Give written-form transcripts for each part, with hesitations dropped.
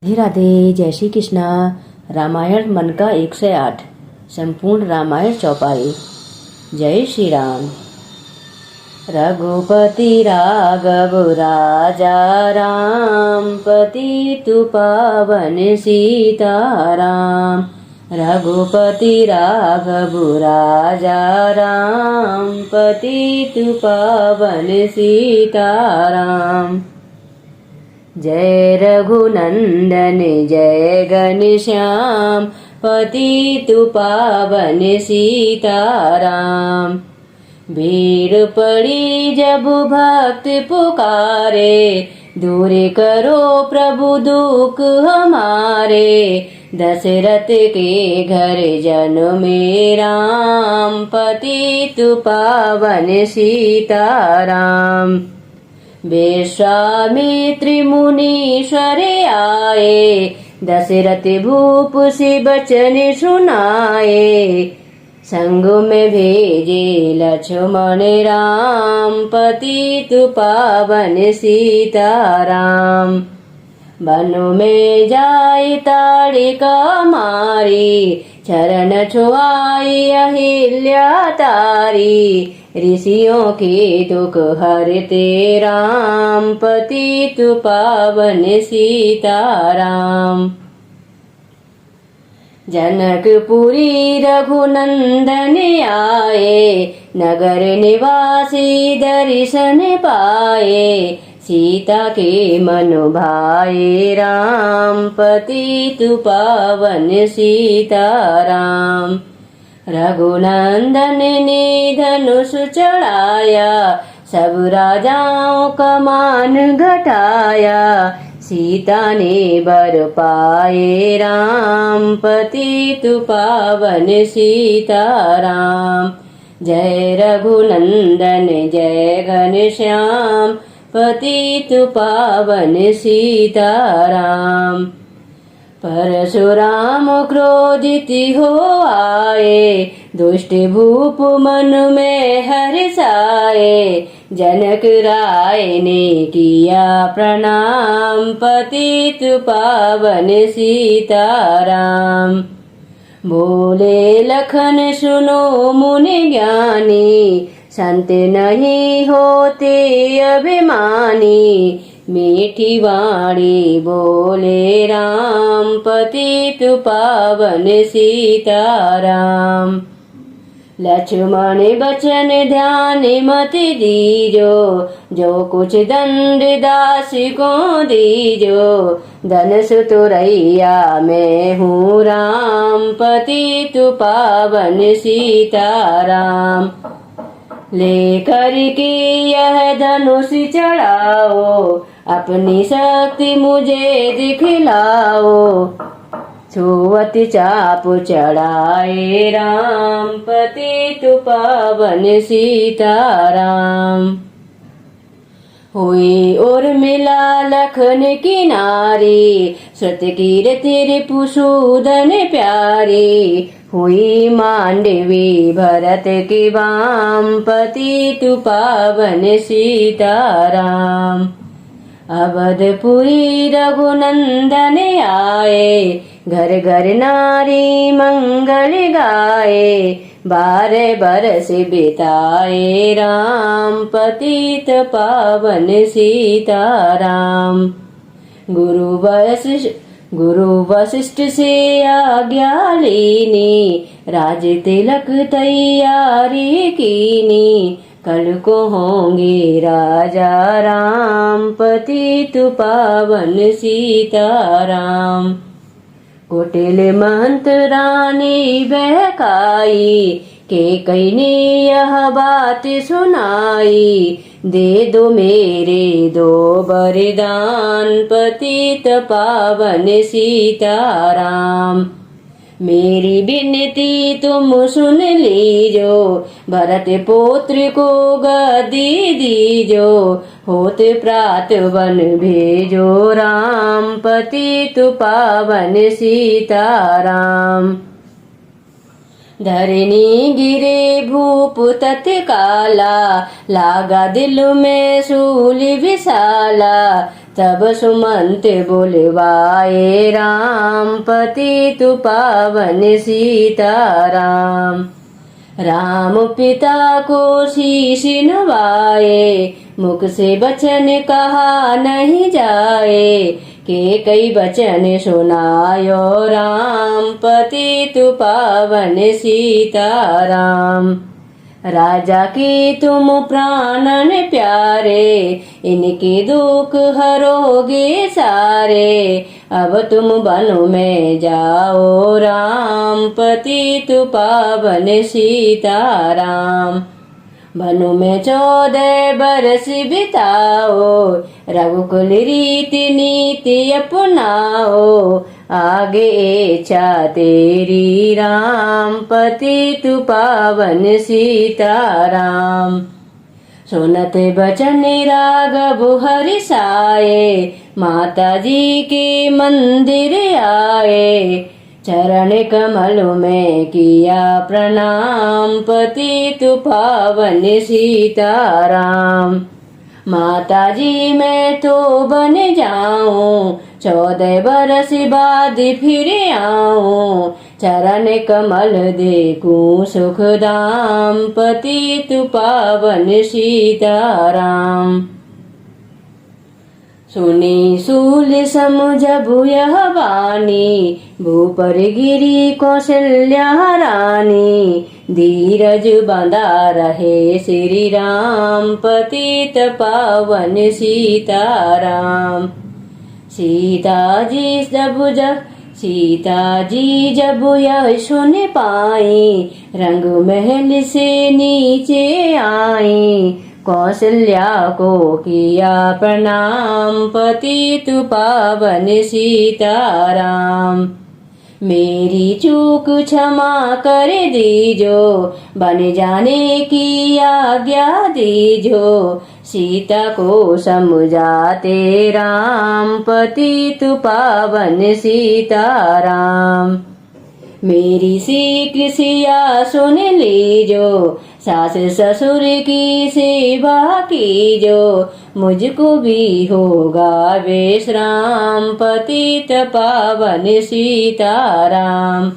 राधे राधे। जय श्री कृष्णा। रामायण मन का 108 संपूर्ण रामायण चौपाई। जय श्री राम। रघुपति राघव राजा राम, पतितु पावन सीताराम। रघुपति राघव राजा राम, पतितु पावन सीताराम। जय रघुनंदन जय घनश्याम, पतितु पावन सीताराम। भीड़ पड़ी जब भक्त पुकारे, दूर करो प्रभु दुख हमारे। दशरथ के घर जन्मे राम, पतितु पावन सीताराम। विश्वामित्र मुनीश्वर आए, दशरथ भूप से बचन सुनाए। संग में भेजे लक्ष्मण राम, पतितु पावन सीताराम। वन में जाय ताड़िका मारी, चरण छुआई अहिल्या तारी। ऋषियों के दुख हरते राम, पतितु पावन सीताराम। जनकपुरी रघुनंदन आए, नगर निवासी दर्शन पाए। सीता के मन भाए राम, पतितु पावन सीताराम। रघुनंदन ने धनुष चढ़ाया, सब राजाओं का मान घटाया। सीता ने बर पाए राम, पतितु पावन सीताराम। जय रघुनंदन जय घनश्याम, पतितु पावन सीताराम। परशुराम क्रोधित हो आए, दुष्ट भूप मन में हर्षाए। जनक राय ने किया प्रणाम, पतितु पावन सीताराम। बोले लखन सुनो मुनि ज्ञानी, संत नहीं होते अभिमानी। मीठी वाणी बोले राम, पतितु पावन सीताराम। लक्ष्मण बचन ध्यान मत दीजो, जो कुछ दंड दास को दीजो। धन सुतुरैया मैं हूँ राम, पतितु पावन सीताराम। लेकर के यह धनुष चढ़ाओ, अपनी शक्ति मुझे दिखलाओ। छुवत चाप चढ़ाए राम, पतितु पावन सीताराम। हुई उर्मिला लखन की नारी, श्रुत कीर्ति रिपुसूदन प्यारी। हुई मांडवी भरत की वाम, पतितु पावन सीताराम। अवधपुरी रघुनंदन आए, घर घर नारी मंगल गाए। 12 बरस बिताए राम, पतित पावन सीताराम। गुरु वशिष्ठ से आज्ञा लीनी, राज तिलक तैयारी कीनी। कल को होंगे राजा राम, पतितु पावन सीताराम। कुटिल महंत रानी बहकाई, कैकेयी ने यह बात सुनाई। दे दो मेरे 2 वरदान, पतित पावन सीताराम। मेरी विनती तुम सुन लीजो, भरत पौत्र को गद्दी दीजो। होत प्रात वन भेजो राम, पतितु पावन सीताराम। धरनी गिरे भूप तत्काला, लागा दिल में शूल विशाला। तब सुमंत बोलवाए राम, पतित पावन सीताराम। राम पिता को शीश नवाए, मुख से वचन कहा नहीं जाए। के कई वचन सुनायो राम, पतित पावन सीताराम। राजा की तुम प्राणन प्यारे, इनके दुख हरोगे सारे। अब तुम वन में जाओ राम, पतित पावन सीताराम। वन में 14 बरस बिताओ, रघुकुल रीति नीति अपनाओ। आगे इच्छा तेरी राम, पतित पावन सीताराम। सुनत बचन राघव हरिसाए, माता जी के मंदिर आए। चरण कमल में किया प्रणाम, पतित पावन सीताराम। माता जी मैं तो बन जाऊं, 14 बरस बाद फिर आऊं। चरण कमल देखूं सुखदाम, पतित पावन सीताराम। सुनी सूल समझबु यह वाणी, भूपर गिरी कौशल्या रानी। धीरज बंधा रहे श्री राम, पतित पावन सीताराम। सीता जी जब यह सुन पाई, रंग महल से नीचे आई। कौशल्या को किया प्रणाम, पतित पावन सीताराम। मेरी चूक क्षमा कर दीजो, बन जाने की आज्ञा दीजो। सीता को समझाते राम, पतित पावन सीताराम। मेरी सीख सिया सुन लीजो, सास ससुर की सेवा कीजो। मुझको भी होगा विश्राम, पतित पावन सीताराम।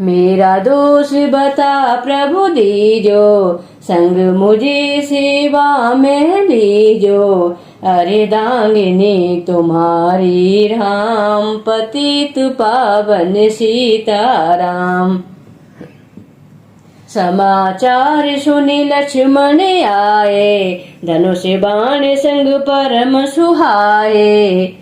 मेरा दोष बता प्रभु दीजो, संग मुझे सेवा में लीजो। अरे दांगिनी तुम्हारी राम, पतित पावन सीताराम। समाचार सुनि लक्ष्मण आए, धनुष बाण संग परम सुहाए।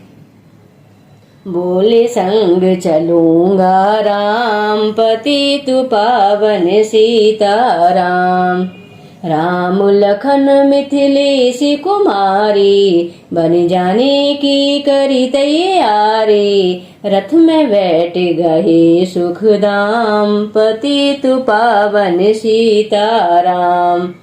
बोले संग चलूंगा राम, पतित पावन सीताराम। राम लखन मिथिलेश कुमारी, बन जाने की करी तैयारी। रथ में बैठ गए सुखदाम, पतित पावन सीताराम।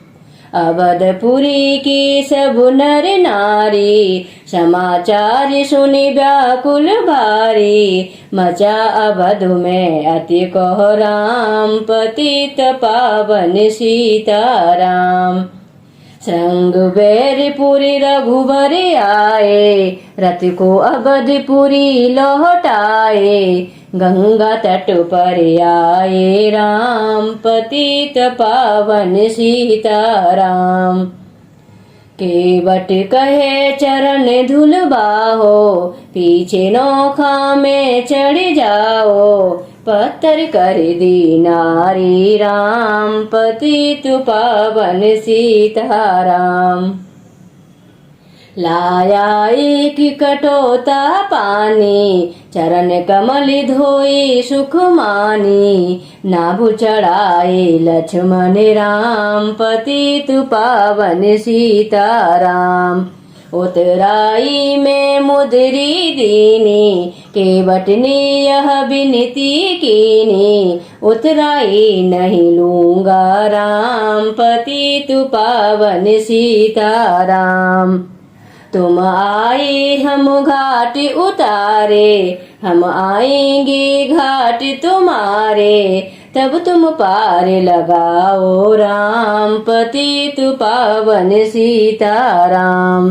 अवधपुरी की सब नर नारी, समाचार सुनि व्याकुल भारी। मचा अवध में अति कोहराम, पतित पावन सीताराम। संग बैरपुरी रघुवर आए, रथ को अवधपुरी लौटाए। गंगा तट पर आए राम, पतित पावन सीताराम। केवट कहे चरण धुल बाहो, पीछे नौका में चढ़ जाओ। पत्थर कर दी नारी राम, पतित पावन सीताराम। लाया एक कटोता पानी, चरण कमल धोई सुख मानी। नाभु चढ़ाए लक्ष्मण राम, पतित पावन सीताराम। उतराई में मुद्री दीनी, केवट ने यह विनती कीनी। उतराई नहीं लूंगा राम, पतित पावन सीताराम। तुम आए हम घाट उतारे, हम आएंगे घाट तुम्हारे। तब तुम पार लगाओ राम, पतित पावन सीताराम।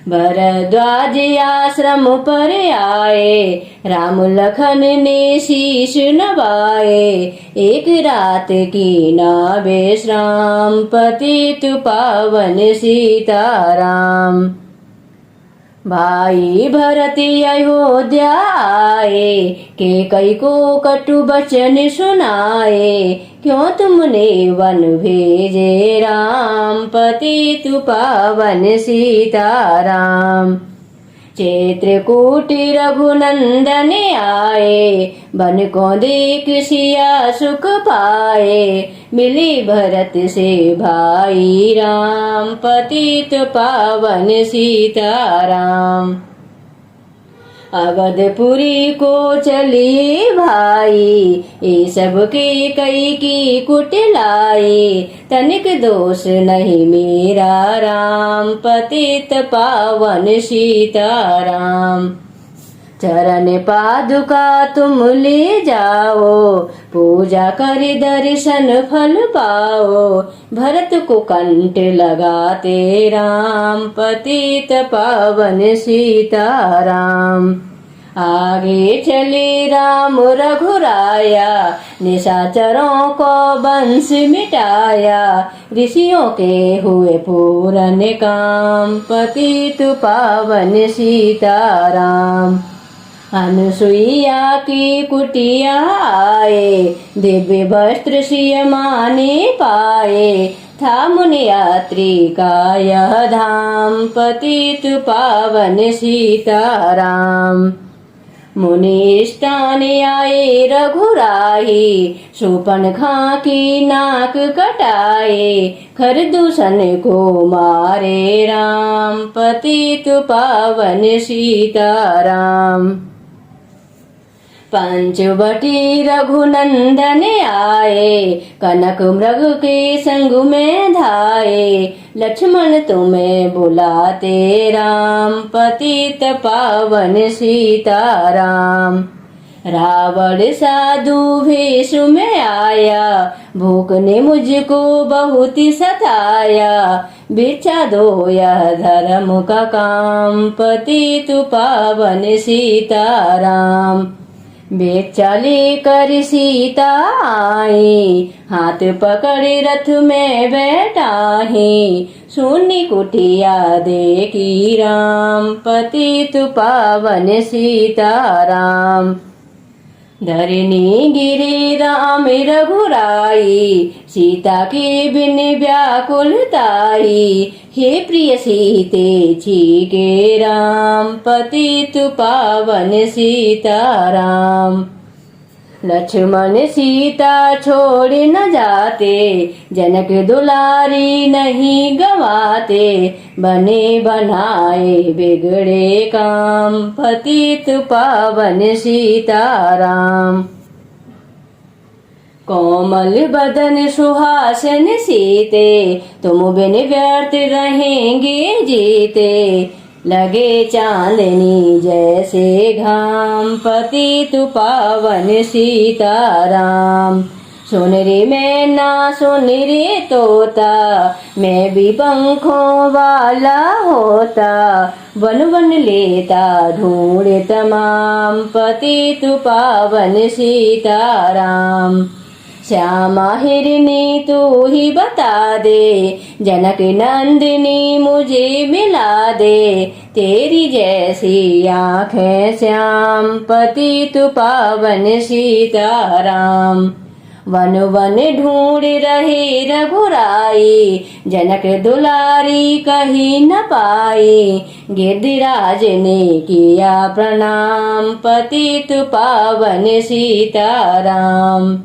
भरद्वाज आश्रम पर आए, राम लखन ने शीश नवाए। एक रात की ना विश्राम, पतित पावन सीताराम। भाई भरत अयोध्या आए, कैकेयी को कटु वचन सुनाए। क्यों तुमने वन भेजे राम, पतित पावन सीताराम। चित्रकूट रघुनंदन आए, बन को देख सिया सुख पाए। मिली भरत से भाई राम, पतित पावन सीताराम। अवधपुरी को चलिए भाई, ये सब के कई की कुट लाई। तनिक दोष नहीं मेरा राम, पतित पावन सीताराम। चरण पादुका तुम ले जाओ, पूजा कर दर्शन फल पाओ। भरत को कंठ लगाते राम, पतित पावन सीताराम। आगे चले राम रघुराया, निशाचरों को वंश मिटाया। ऋषियों के हुए पूरन काम, पतित पावन सीताराम। अनुसुईया की कुटिया आए, दिव्य वस्त्र सिय माने पाए। था मुनि यात्री का यह धाम, पतित पावन सीताराम। मुनि स्थान आए रघुराई, शूर्पणखा की नाक कटाए। खरदूषण को मारे राम, पतित पावन सीताराम। पंचवटी रघुनंदन आए, कनक मृग के संग में धाये। लक्ष्मण तुम्हें बुलाते राम, पतित पावन सीताराम। रावण साधु भेष में आया, भूख ने मुझको बहुत सताया। बिछा दो यह धर्म का काम, पतित पावन सीताराम। बेचा लेकर सीता आई, हाथ पकड़ रथ में बैठाही। सुनी कुटिया देखी राम, पतित पावन सीताराम। धरनी गिरी राम रघुराई, सीता के बिन व्याकुलताई। हे प्रिय सीते के राम, पतित पावन सीताराम। लक्ष्मण सीता छोड़ न जाते, जनक दुलारी नहीं गवाते। बने बनाए बिगड़े काम, पतित पावन सीताराम। कोमल बदन सुहासन सीते, तुम बिन व्यर्थ रहेंगे जीते। लगे चांदनी जैसे घाम, पतित पावन सीताराम। सुन रे मैना सुन रे तोता, मैं भी पंखों वाला होता। वन वन लेता ढूंढ तमाम, पतित पावन सीताराम। श्यामा हिरनी तू ही बता दे, जनक नंदिनी मुझे मिला दे। तेरी जैसी आँखें श्याम, पतित पावन सीताराम। वन वन ढूंढ रहे रघुराई, जनक दुलारी कहीं न पाई। गिरिराज ने किया प्रणाम, पतित पावन सीताराम।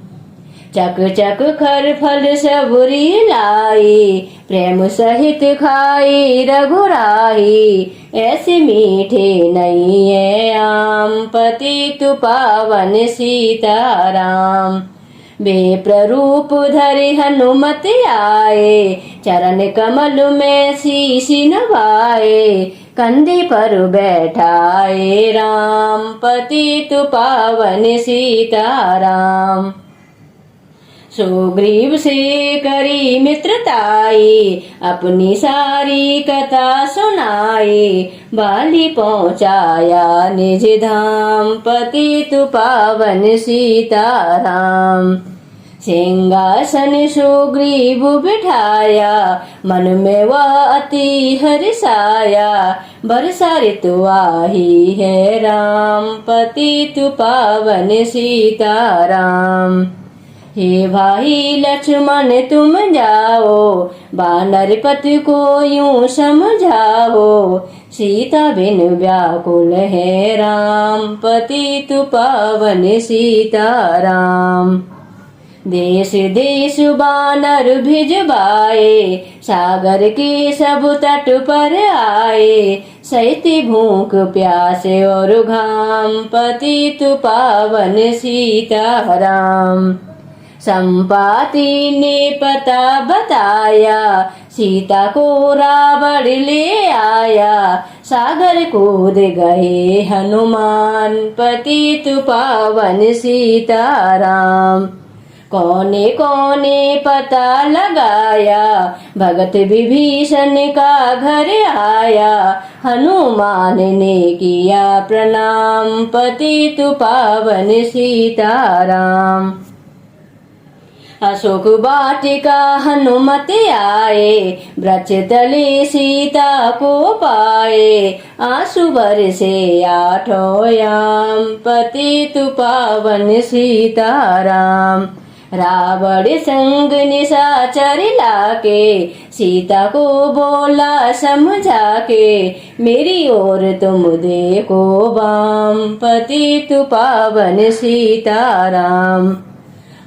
चक चक खर फल सबुरी लाई, प्रेम सहित खाई रघुराई। ऐसे मीठे नहीं है आम, पतित पावन सीताराम। बेप्ररूप धरे हनुमत आए, चरण कमल में शीश नवाए। कंधे पर बैठाए राम, पतित पावन सीताराम। सुग्रीव से करी मित्रताई, अपनी सारी कथा सुनाई। बाली पहुँचाया निज धाम, पतित पावन सीताराम। सिंहासन सुग्रीव बिठाया, मन में वह अति हर्षाया। बरसा ऋतु आही है राम, पतित पावन सीताराम। हे भाई लक्ष्मण तुम जाओ, वानर पति को यूं समझाओ। सीता बिन व्याकुल है राम, पतित पावन सीताराम। देश देश वानर भिजवाए, सागर के सब तट पर आए। सहित भूख प्यास और घाम, पतित पावन सीताराम। संपाति ने पता बताया, सीता को रावण ले आया। सागर कूद गए हनुमान, पतित पावन सीताराम। कोने कोने पता लगाया, भगत विभीषण का घर आया। हनुमान ने किया प्रणाम, पतित पावन सीताराम। अशोक वाटिका हनुमत आए, वृक्ष तले सीता को पाए। आंसू बरसे आठों याम, पतित पावन सीताराम। रावण संग निशाचर लाके, सीता को बोला समझा के। मेरी ओर तुम देखो बाम, पतित पावन सीताराम।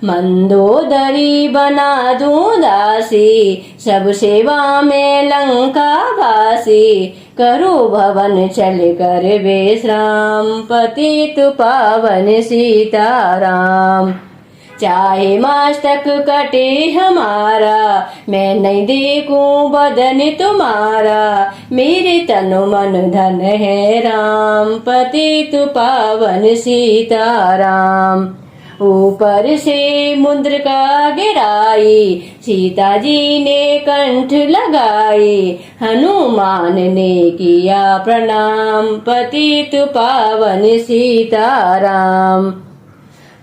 मंदोदरी बना दूं दासी, सब सेवा में लंका वासी। करु भवन चल कर विश्राम, पतित पावन सीताराम। चाहे मस्तक कटे हमारा, मैं नहीं देखूं बदन तुम्हारा। मेरे तनु मन धन है राम, पतित पावन सीताराम। ऊपर से मुद्रिका गिराई, सीता जी ने कंठ लगाई। हनुमान ने किया प्रणाम, पतित पावन सीताराम।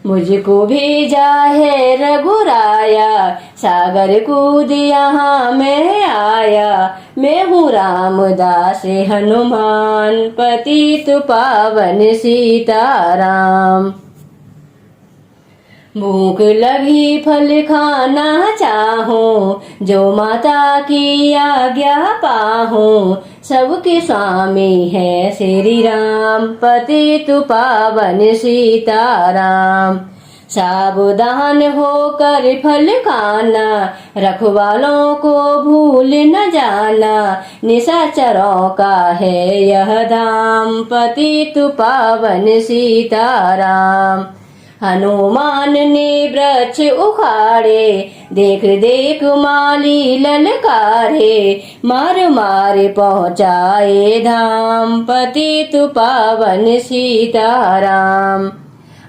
मुझको भेजा है रघुराया, सागर कूद यहाँ मैं आया। मैं हूँ रामदास हनुमान, पतित पावन सीताराम। भूख लगी फल खाना चाहूं, जो माता की आज्ञा पाहूं। सबके स्वामी है श्री राम, पतित पावन सीताराम। सावधान होकर फल खाना, रखवालों को भूल न जाना। निशाचरों का है यह धाम, पतित पावन सीताराम। हनुमान ने वृक्ष उखाड़े, देख देख माली ललकारे। मार मार पहुँचाए धाम, पतित पावन सीताराम।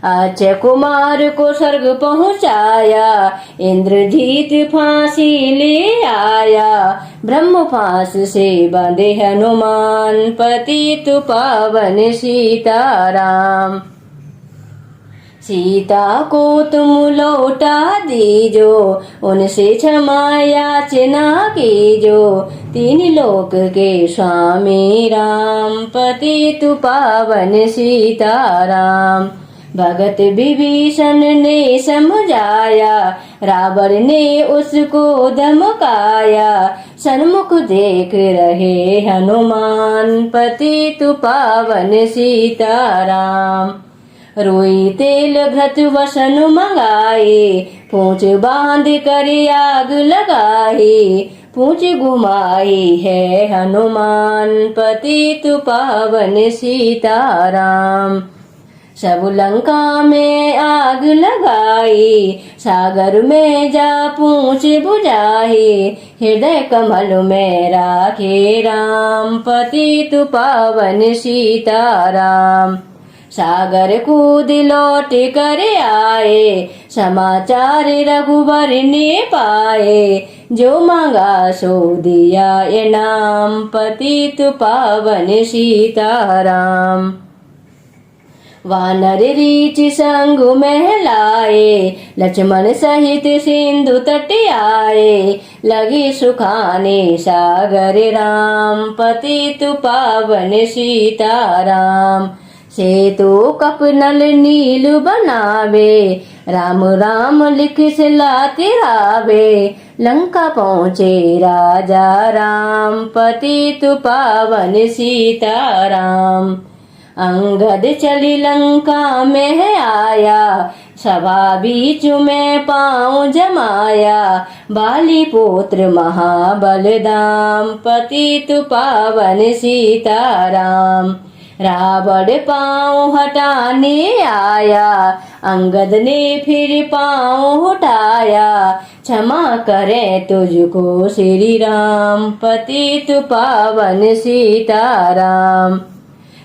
अक्षय कुमार को स्वर्ग पहुँचाया, इंद्रजीत फांसी ले आया। ब्रह्म फांस से बंधे हनुमान, पतित पावन सीताराम। सीता को तुम लौटा दीजो, उनसे क्षमा याचना कीजो। तीन लोक के स्वामी राम, पतित पावन सीताराम। भगत विभीषण ने समझाया, रावण ने उसको धमकाया। सन्मुख देख रहे हनुमान, पतित पावन सीताराम। रोई तेल घृत वसन मंगाए, पूंछ बांध कर आग लगाई। पूंछ घुमाई है हनुमान, पतित पावन सीताराम। सब लंका में आग लगाई, सागर में जा पूंछ बुझाई। हृदय कमल में राखे राम, पतित पावन सीताराम। सागर कूद लौट कर आए, समाचार रघुबर ने पाए। जो मांगा सो दिया इनाम, पतित पावन सीताराम। वानर रीच संग महलाए, लक्ष्मण सहित सिंधु तट आए। लगे सुखाने सागर राम, पतित पावन सीताराम। सेतु कपनल नील बनावे, राम राम लिख सिलाते रावे। लंका पहुँचे राजा राम, पतित पावन सीताराम। अंगद चली लंका में आया, सभा बीच में पाँव जमाया। बाली पुत्र महाबलदाम, पतित पावन सीताराम। रावण पाँव हटाने आया, अंगद ने फिर पाँव उठाया। क्षमा करें तुझको श्री राम, पतित पावन सीताराम।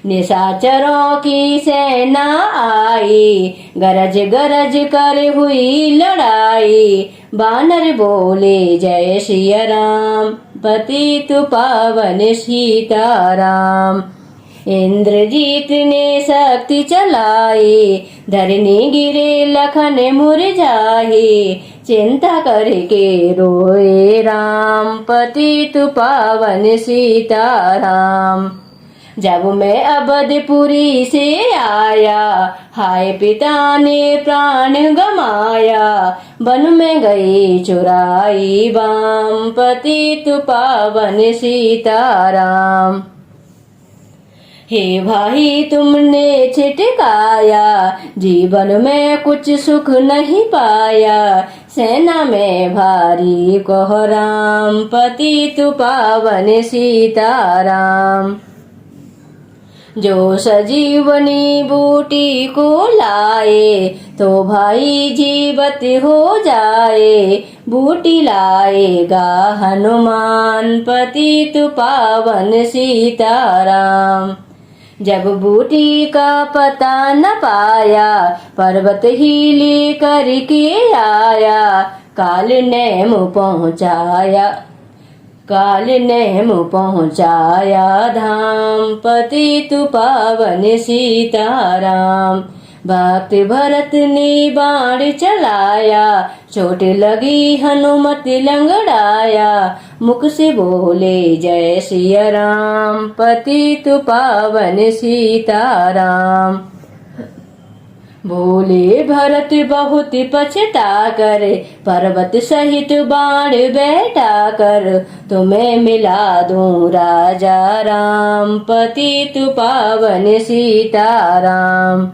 निशाचरों की सेना आई, गरज गरज कर हुई लड़ाई। बानर बोले जय सिया राम, पतित पावन सीताराम। इंद्रजीत ने शक्ति चलाई, धरनी गिरे लखन मुरझाई। चिंता करके रोए राम, पतित पावन सीताराम। जब मैं अवधपुरी से आया, हाय पिता ने प्राण गमाया। वन में गई चुराई बाम, पतित पावन सीताराम। हे भाई तुमने छिटकाया, जीवन में कुछ सुख नहीं पाया। सेना में भारी कोहराम, पतित पावन सीताराम। जो सजीवनी बूटी को लाए, तो भाई जीवित हो जाए। बूटी लाएगा हनुमान, पतित पावन सीताराम। जब बूटी का पता न पाया, पर्वत ही लेकर के आया। काल ने मुँह पहुँचाया, काल ने मुँह पहुँचाया धाम, पतित पावन सीताराम। भक्त भरत ने बाण चलाया, चोट लगी हनुमत लंगड़ाया। मुख से बोले जय सिया राम, पतित पावन सीताराम। बोले भरत बहुत पछता कर, पर्वत सहित बाण बैठा कर। तुम्हें मिला दूं राजा राम, पतित पावन सीताराम।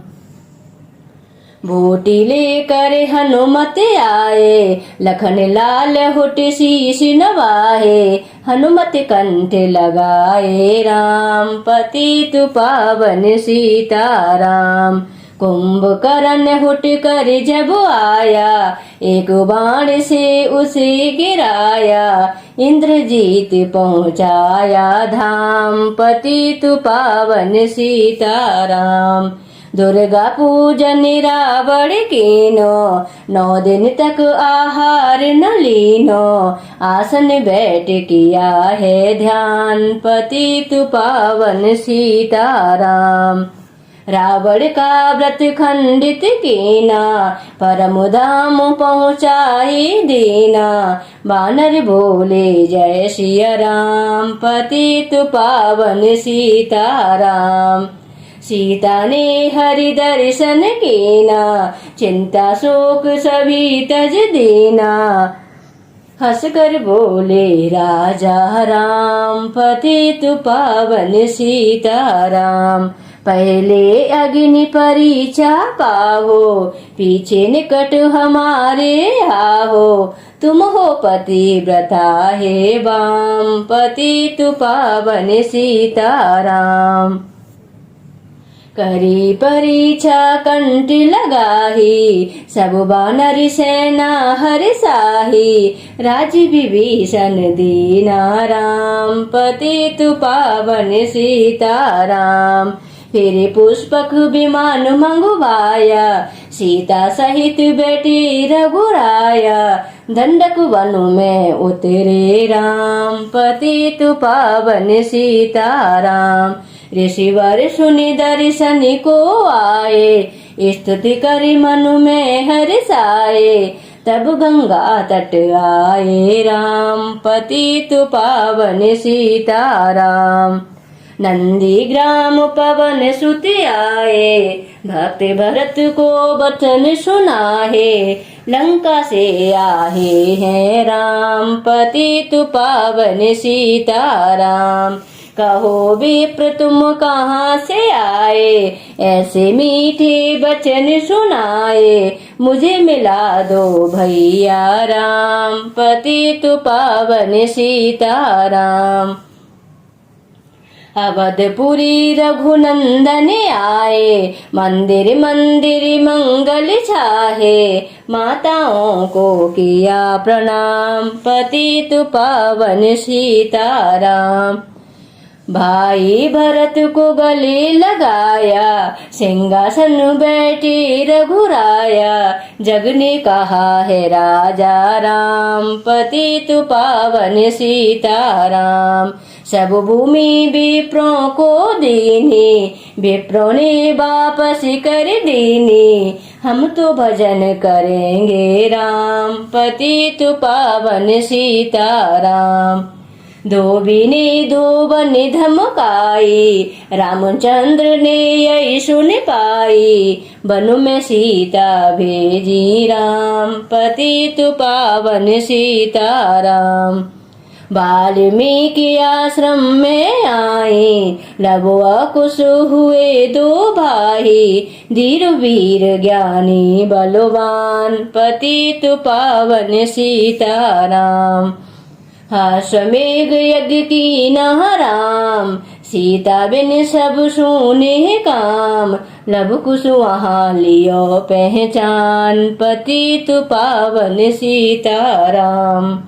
बूटी लेकर हनुमत आए, लखन लाल हुट शीश नवाए। हनुमत कंठ लगाए राम, पतित पावन सीताराम। कुंभकर्ण हुट कर जब आया, एक बाण से उसे गिराया। इंद्रजीत पहुँचाया धाम, पतित पावन सीताराम। दुर्गा पूजन रावण कीनो, 9 दिन तक आहार न लीनो। आसन बैठ किया है ध्यान, पतित पावन सीताराम। रावण का व्रत खंडित कीना, परम धाम पहुँचाई दीना। बानर बोले जय सिया राम, पतित पावन सीताराम। सीता ने हरि दर्शन कीना, चिंता शोक सभी तज दीना। हंस कर बोले राजा राम, पतित पावन सीताराम। पहले अग्नि परीक्षा पाहो, पीछे निकट हमारे आहो। तुम हो पतिव्रता हे वाम, पतित पावन सीताराम। करी परीक्षा कंठ लगाही, सब बानर सेना हर्षाही। राज विभीषण दीना राम, पतित पावन सीताराम। फिर पुष्पक विमान मंगवाया, सीता सहित बेटी रघुराया। दंडक वन में उतरे राम, पतित पावन सीताराम। ऋषिवर सुनि दर्शन को आए, स्तुति करि मन में हर्षाए। तब गंगा तट आए राम, पतित पावन सीताराम। नंदी ग्राम पवन सुत आए, भक्त भरत को वचन सुनाहे। लंका से आहे हैं राम, पतित पावन सीताराम। कहो विप्र तुम कहाँ से आए, ऐसे मीठे वचन सुनाए। मुझे मिला दो भैया राम, पतित पावन सीताराम। अवधपुरी रघुनंदन आए, मंदिर मंदिर मंगल छाहे। माताओं को किया प्रणाम, पतित पावन सीताराम। भाई भरत को गले लगाया, सिंहासन बैठे रघुराया। जग ने कहा है राजा राम, पतित पावन सीताराम। सब भूमि विप्रों को दीनी, विप्रों ने वापस कर दीनी। हम तो भजन करेंगे राम, पतित पावन सीताराम। धोबी धोबन धमकाई, रामचंद्र ने यही सुन पाई। वन में सीता भेजी राम, पतित पावन सीताराम। वाल्मीकि आश्रम में आए, लबुआ कुश हुए दो भाई। धीर वीर ज्ञानी बलवान, पतित पावन सीताराम। हाश्वमेघ यज्ञ की राम, सीता बिन सब सुने काम। लव कुश वहाँ लियो पहचान, पतित पावन सीताराम।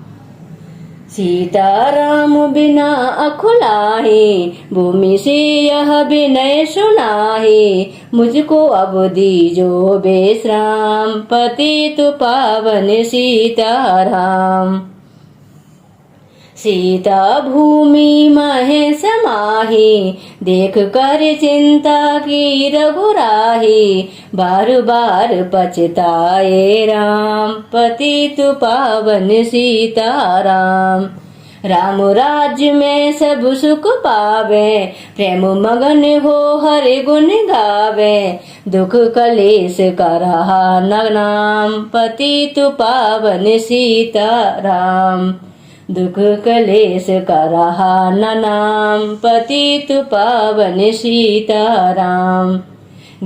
सीताराम बिना अकुलाहे, भूमि से यह विनय सुनाहे। मुझको अब दीजो बेश्राम, पतित पावन सीताराम। सीता भूमि महे समाही, देख कर चिंता की रघुराही। बार बार पछताए राम, पतित पावन सीताराम। राम राज्य में सब सुख पावे, प्रेम मगन हो हरि गुण गावे। दुख कलेश का रहा न नाम, पतित पावन सीताराम। दुख कलेश का रहा न नाम, पतित पावन सीताराम।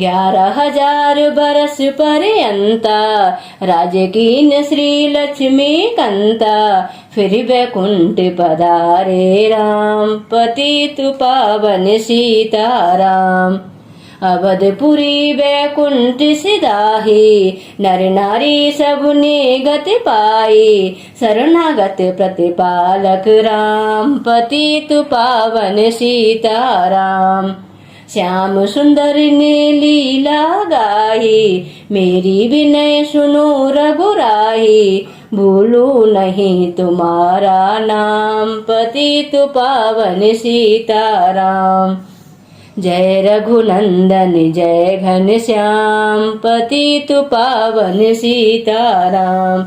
11,000 बरस पर्यंता, राज कीन श्री लक्ष्मी कंता। फिर वैकुंठ पधारे राम, पतित पावन सीताराम। अवधपुरी वैकुंठ सिधाही, नर नारी सबने गति पाई। शरणागत प्रतिपालक राम, पतित पावन सीताराम। श्याम सुंदर ने लीला गाई, मेरी विनय सुनो रघुराई। भूलू नहीं तुम्हारा नाम, पतित पावन सीताराम। जय रघुनंदन जय घनश्याम, पतित पावन सीताराम।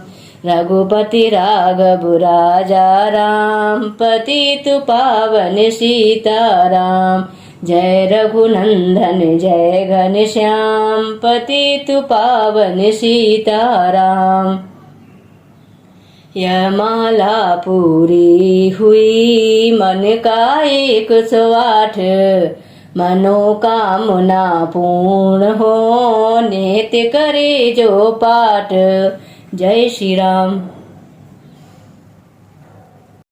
रघुपति राघव राजा राम, पतित पावन सीताराम। जय रघुनंदन जय घनश्याम, पतित पावन सीताराम। यह माला पूरी हुई मन का 108, मनोकामना पूर्ण हो नित्य करे जो पाठ। जय श्री राम।